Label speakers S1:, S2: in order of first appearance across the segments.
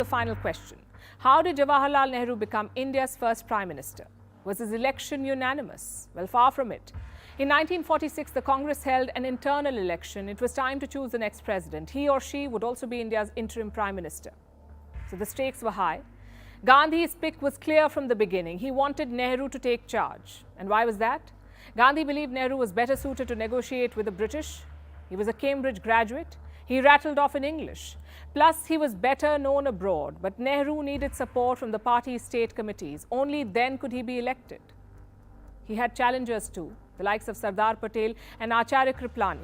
S1: The final question. How did Jawaharlal Nehru become India's first Prime Minister? Was his election unanimous? Well, far from it. In 1946, the Congress held an internal election. It was time to choose the next president. He or she would also be India's interim Prime Minister. So the stakes were high. Gandhi's pick was clear from the beginning. He wanted Nehru to take charge. And why was that? Gandhi believed Nehru was better suited to negotiate with the British. He was a Cambridge graduate. He rattled off in English. Plus, he was better known abroad. But Nehru needed support from the party's state committees. Only then could he be elected. He had challengers too, the likes of Sardar Patel and Acharya Kripalani.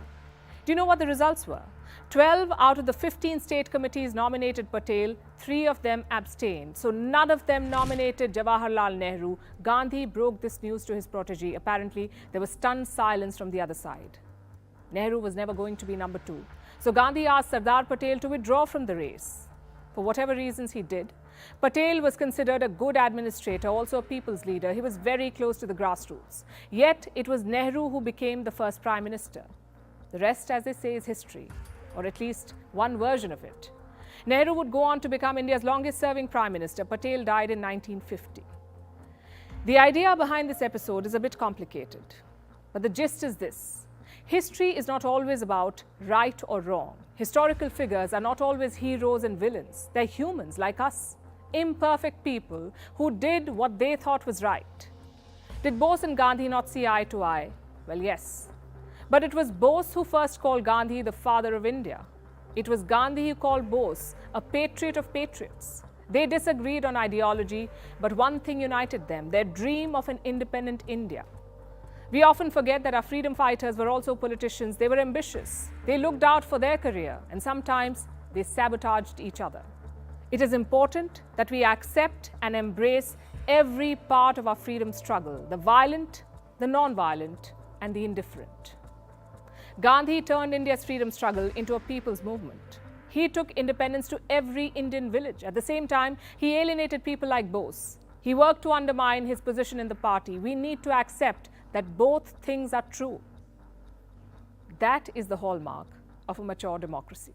S1: Do you know what the results were? 12 out of the 15 state committees nominated Patel, 3 of them abstained. So none of them nominated Jawaharlal Nehru. Gandhi broke this news to his protege. Apparently, there was stunned silence from the other side. Nehru was never going to be number 2. So Gandhi asked Sardar Patel to withdraw from the race. For whatever reasons he did, Patel was considered a good administrator, also a people's leader. He was very close to the grassroots. Yet it was Nehru who became the first Prime Minister. The rest, as they say, is history, or at least one version of it. Nehru would go on to become India's longest-serving Prime Minister. Patel died in 1950. The idea behind this episode is a bit complicated, but the gist is this. History is not always about right or wrong. Historical figures are not always heroes and villains. They're humans like us, imperfect people who did what they thought was right. Did Bose and Gandhi not see eye to eye? Well, yes. But it was Bose who first called Gandhi the father of India. It was Gandhi who called Bose a patriot of patriots. They disagreed on ideology, but one thing united them, their dream of an independent India. We often forget that our freedom fighters were also politicians. They were ambitious. They looked out for their career, and sometimes they sabotaged each other. It is important that we accept and embrace every part of our freedom struggle, the violent, the non-violent, and the indifferent. Gandhi turned India's freedom struggle into a people's movement. He took independence to every Indian village. At the same time, he alienated people like Bose. He worked to undermine his position in the party. We need to accept that both things are true. That is the hallmark of a mature democracy.